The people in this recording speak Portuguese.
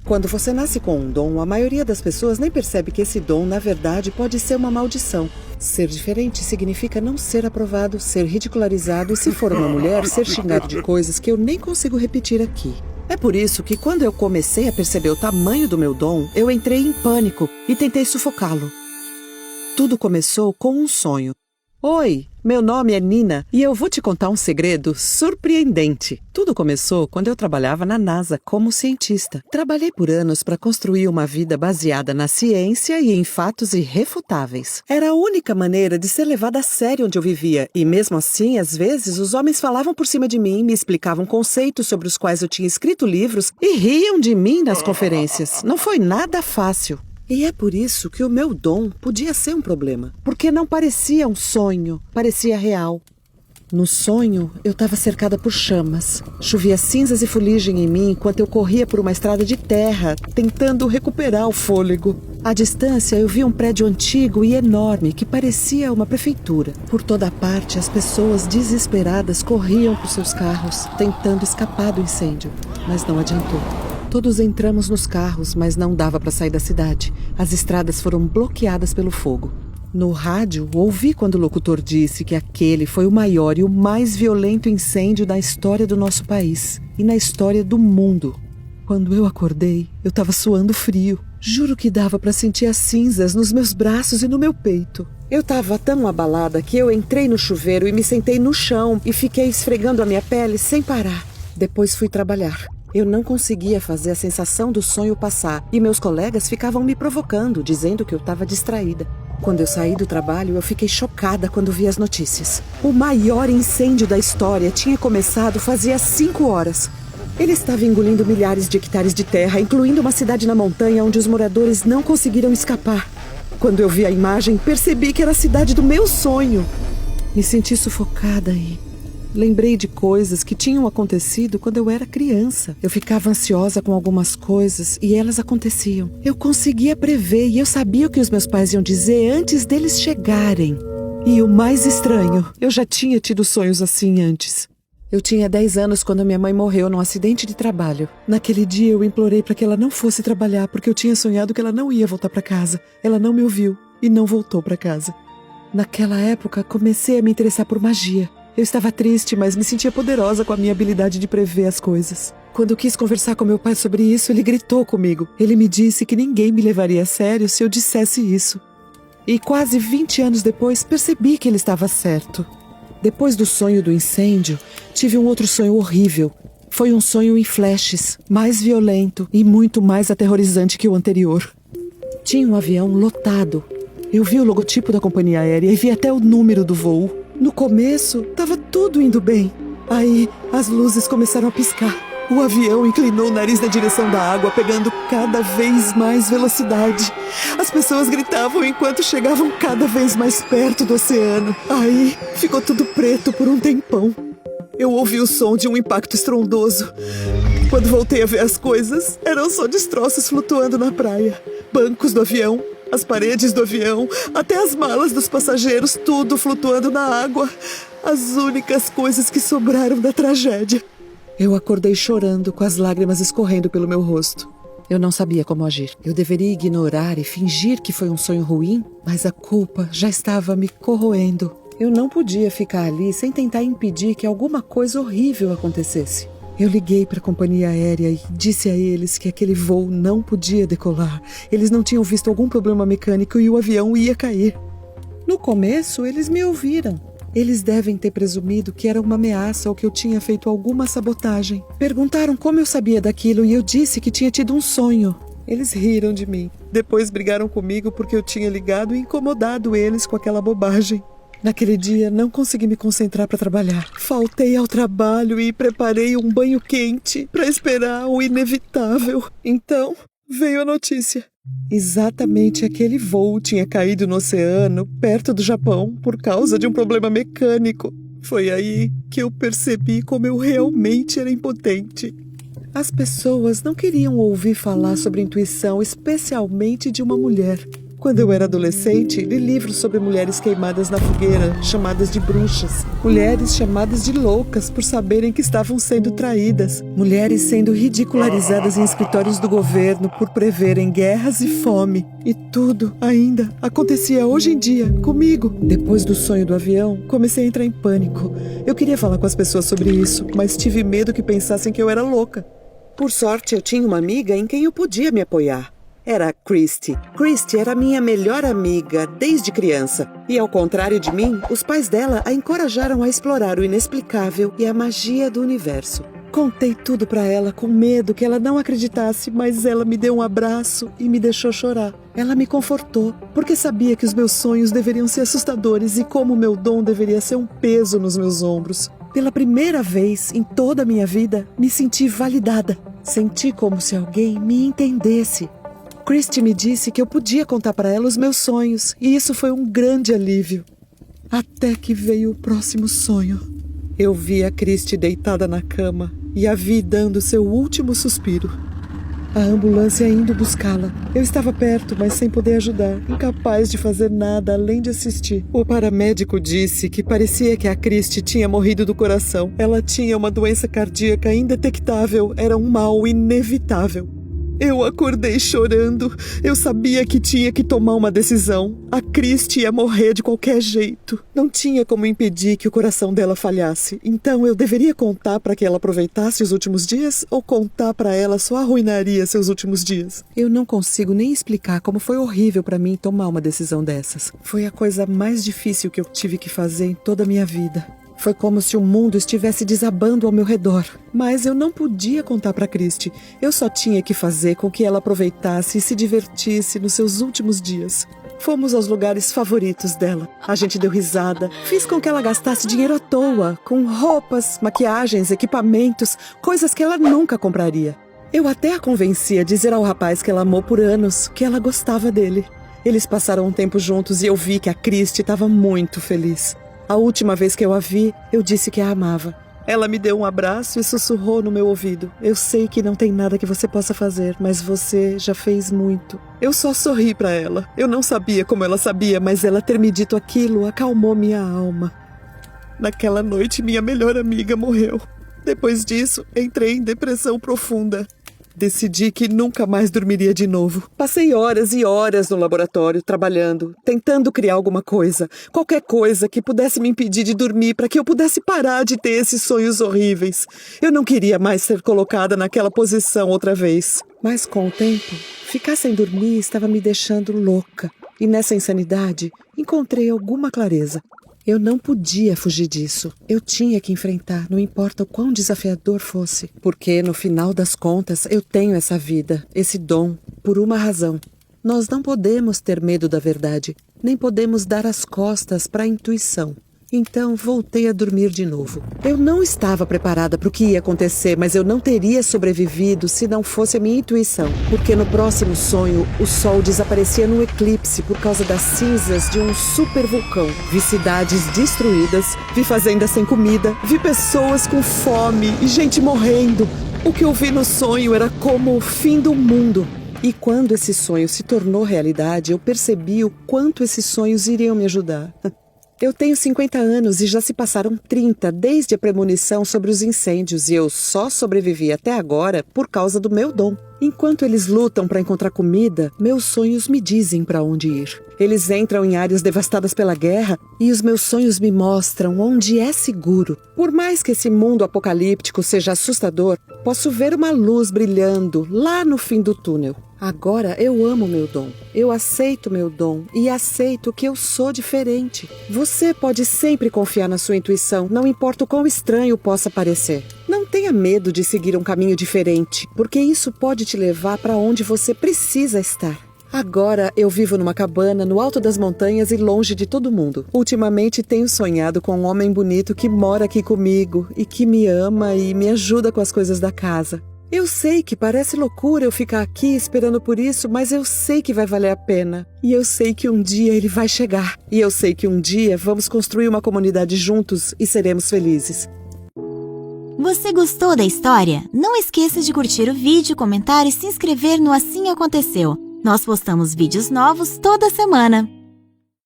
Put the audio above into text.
Quando você nasce com um dom, a maioria das pessoas nem percebe que esse dom, na verdade, pode ser uma maldição. Ser diferente significa não ser aprovado, ser ridicularizado e, se for uma mulher, ser xingado de coisas que eu nem consigo repetir aqui. É por isso que, quando eu comecei a perceber o tamanho do meu dom, eu entrei em pânico e tentei sufocá-lo. Tudo começou com um sonho. Oi, meu nome é Nina e eu vou te contar um segredo surpreendente. Tudo começou quando eu trabalhava na NASA como cientista. Trabalhei por anos para construir uma vida baseada na ciência e em fatos irrefutáveis. Era a única maneira de ser levada a sério onde eu vivia e, mesmo assim, às vezes, os homens falavam por cima de mim, me explicavam conceitos sobre os quais eu tinha escrito livros e riam de mim nas conferências. Não foi nada fácil. E é por isso que o meu dom podia ser um problema. Porque não parecia um sonho, parecia real. No sonho, eu estava cercada por chamas. Chovia cinzas e fuligem em mim enquanto eu corria por uma estrada de terra, tentando recuperar o fôlego. À distância, eu vi um prédio antigo e enorme que parecia uma prefeitura. Por toda parte, as pessoas desesperadas corriam por seus carros, tentando escapar do incêndio. Mas não adiantou. Todos entramos nos carros, mas não dava para sair da cidade. As estradas foram bloqueadas pelo fogo. No rádio, ouvi quando o locutor disse que aquele foi o maior e o mais violento incêndio da história do nosso país e na história do mundo. Quando eu acordei, eu estava suando frio. Juro que dava para sentir as cinzas nos meus braços e no meu peito. Eu estava tão abalada que eu entrei no chuveiro e me sentei no chão e fiquei esfregando a minha pele sem parar. Depois fui trabalhar. Eu não conseguia fazer a sensação do sonho passar e meus colegas ficavam me provocando, dizendo que eu estava distraída. Quando eu saí do trabalho, eu fiquei chocada quando vi as notícias. O maior incêndio da história tinha começado fazia 5 horas. Ele estava engolindo milhares de hectares de terra, incluindo uma cidade na montanha onde os moradores não conseguiram escapar. Quando eu vi a imagem, percebi que era a cidade do meu sonho. Me senti sufocada e lembrei de coisas que tinham acontecido quando eu era criança. Eu ficava ansiosa com algumas coisas e elas aconteciam. Eu conseguia prever e eu sabia o que os meus pais iam dizer antes deles chegarem. E o mais estranho, eu já tinha tido sonhos assim antes. Eu tinha 10 anos quando minha mãe morreu num acidente de trabalho. Naquele dia eu implorei para que ela não fosse trabalhar porque eu tinha sonhado que ela não ia voltar para casa. Ela não me ouviu e não voltou para casa. Naquela época comecei a me interessar por magia. Eu estava triste, mas me sentia poderosa com a minha habilidade de prever as coisas. Quando eu quis conversar com meu pai sobre isso, ele gritou comigo. Ele me disse que ninguém me levaria a sério se eu dissesse isso. E quase 20 anos depois, percebi que ele estava certo. Depois do sonho do incêndio, tive um outro sonho horrível. Foi um sonho em flashes, mais violento e muito mais aterrorizante que o anterior. Tinha um avião lotado. Eu vi o logotipo da companhia aérea e vi até o número do voo. No começo, estava tudo indo bem. Aí, as luzes começaram a piscar. O avião inclinou o nariz na direção da água, pegando cada vez mais velocidade. As pessoas gritavam enquanto chegavam cada vez mais perto do oceano. Aí, ficou tudo preto por um tempão. Eu ouvi o som de um impacto estrondoso. Quando voltei a ver as coisas, eram só destroços flutuando na praia. Bancos do avião, as paredes do avião, até as malas dos passageiros, tudo flutuando na água. As únicas coisas que sobraram da tragédia. Eu acordei chorando, com as lágrimas escorrendo pelo meu rosto. Eu não sabia como agir. Eu deveria ignorar e fingir que foi um sonho ruim, mas a culpa já estava me corroendo. Eu não podia ficar ali sem tentar impedir que alguma coisa horrível acontecesse. Eu liguei para a companhia aérea e disse a eles que aquele voo não podia decolar. Eles não tinham visto algum problema mecânico e o avião ia cair. No começo, eles me ouviram. Eles devem ter presumido que era uma ameaça ou que eu tinha feito alguma sabotagem. Perguntaram como eu sabia daquilo e eu disse que tinha tido um sonho. Eles riram de mim. Depois brigaram comigo porque eu tinha ligado e incomodado eles com aquela bobagem. Naquele dia, não consegui me concentrar para trabalhar. Faltei ao trabalho e preparei um banho quente para esperar o inevitável. Então, veio a notícia. Exatamente aquele voo tinha caído no oceano, perto do Japão, por causa de um problema mecânico. Foi aí que eu percebi como eu realmente era impotente. As pessoas não queriam ouvir falar sobre intuição, especialmente de uma mulher. Quando eu era adolescente, li livros sobre mulheres queimadas na fogueira, chamadas de bruxas. Mulheres chamadas de loucas por saberem que estavam sendo traídas. Mulheres sendo ridicularizadas em escritórios do governo por preverem guerras e fome. E tudo, ainda, acontecia hoje em dia, comigo. Depois do sonho do avião, comecei a entrar em pânico. Eu queria falar com as pessoas sobre isso, mas tive medo que pensassem que eu era louca. Por sorte, eu tinha uma amiga em quem eu podia me apoiar. Era a Christy. Christy era minha melhor amiga desde criança. E ao contrário de mim, os pais dela a encorajaram a explorar o inexplicável e a magia do universo. Contei tudo pra ela com medo que ela não acreditasse, mas ela me deu um abraço e me deixou chorar. Ela me confortou, porque sabia que os meus sonhos deveriam ser assustadores e como o meu dom deveria ser um peso nos meus ombros. Pela primeira vez em toda a minha vida, me senti validada. Senti como se alguém me entendesse. Christy me disse que eu podia contar para ela os meus sonhos, e isso foi um grande alívio. Até que veio o próximo sonho. Eu vi a Christy deitada na cama e a vi dando seu último suspiro. A ambulância indo buscá-la. Eu estava perto, mas sem poder ajudar, incapaz de fazer nada além de assistir. O paramédico disse que parecia que a Christy tinha morrido do coração. Ela tinha uma doença cardíaca indetectável, era um mal inevitável. Eu acordei chorando. Eu sabia que tinha que tomar uma decisão. A Christy ia morrer de qualquer jeito. Não tinha como impedir que o coração dela falhasse. Então eu deveria contar para que ela aproveitasse os últimos dias ou contar para ela só arruinaria seus últimos dias? Eu não consigo nem explicar como foi horrível para mim tomar uma decisão dessas. Foi a coisa mais difícil que eu tive que fazer em toda a minha vida. Foi como se o mundo estivesse desabando ao meu redor. Mas eu não podia contar para Christy. Eu só tinha que fazer com que ela aproveitasse e se divertisse nos seus últimos dias. Fomos aos lugares favoritos dela. A gente deu risada. Fiz com que ela gastasse dinheiro à toa, com roupas, maquiagens, equipamentos, coisas que ela nunca compraria. Eu até a convenci a dizer ao rapaz que ela amou por anos, que ela gostava dele. Eles passaram um tempo juntos e eu vi que a Christy estava muito feliz. A última vez que eu a vi, eu disse que a amava. Ela me deu um abraço e sussurrou no meu ouvido. Eu sei que não tem nada que você possa fazer, mas você já fez muito. Eu só sorri para ela. Eu não sabia como ela sabia, mas ela ter me dito aquilo acalmou minha alma. Naquela noite, minha melhor amiga morreu. Depois disso, entrei em depressão profunda. Decidi que nunca mais dormiria de novo. Passei horas e horas no laboratório, trabalhando, tentando criar alguma coisa. Qualquer coisa que pudesse me impedir de dormir para que eu pudesse parar de ter esses sonhos horríveis. Eu não queria mais ser colocada naquela posição outra vez. Mas com o tempo, ficar sem dormir estava me deixando louca. E nessa insanidade, encontrei alguma clareza. Eu não podia fugir disso. Eu tinha que enfrentar, não importa o quão desafiador fosse. Porque, no final das contas, eu tenho essa vida, esse dom, por uma razão. Nós não podemos ter medo da verdade, nem podemos dar as costas para a intuição. Então, voltei a dormir de novo. Eu não estava preparada para o que ia acontecer, mas eu não teria sobrevivido se não fosse a minha intuição. Porque no próximo sonho, o sol desaparecia num eclipse por causa das cinzas de um supervulcão. Vi cidades destruídas, vi fazendas sem comida, vi pessoas com fome e gente morrendo. O que eu vi no sonho era como o fim do mundo. E quando esse sonho se tornou realidade, eu percebi o quanto esses sonhos iriam me ajudar. Eu tenho 50 anos e já se passaram 30 desde a premonição sobre os incêndios e eu só sobrevivi até agora por causa do meu dom. Enquanto eles lutam para encontrar comida, meus sonhos me dizem para onde ir. Eles entram em áreas devastadas pela guerra e os meus sonhos me mostram onde é seguro. Por mais que esse mundo apocalíptico seja assustador, posso ver uma luz brilhando lá no fim do túnel. Agora eu amo meu dom. Eu aceito meu dom e aceito que eu sou diferente. Você pode sempre confiar na sua intuição, não importa o quão estranho possa parecer. Não tenha medo de seguir um caminho diferente, porque isso pode te levar para onde você precisa estar. Agora eu vivo numa cabana no alto das montanhas e longe de todo mundo. Ultimamente tenho sonhado com um homem bonito que mora aqui comigo e que me ama e me ajuda com as coisas da casa. Eu sei que parece loucura eu ficar aqui esperando por isso, mas eu sei que vai valer a pena. E eu sei que um dia ele vai chegar. E eu sei que um dia vamos construir uma comunidade juntos e seremos felizes. Você gostou da história? Não esqueça de curtir o vídeo, comentar e se inscrever no Assim Aconteceu. Nós postamos vídeos novos toda semana.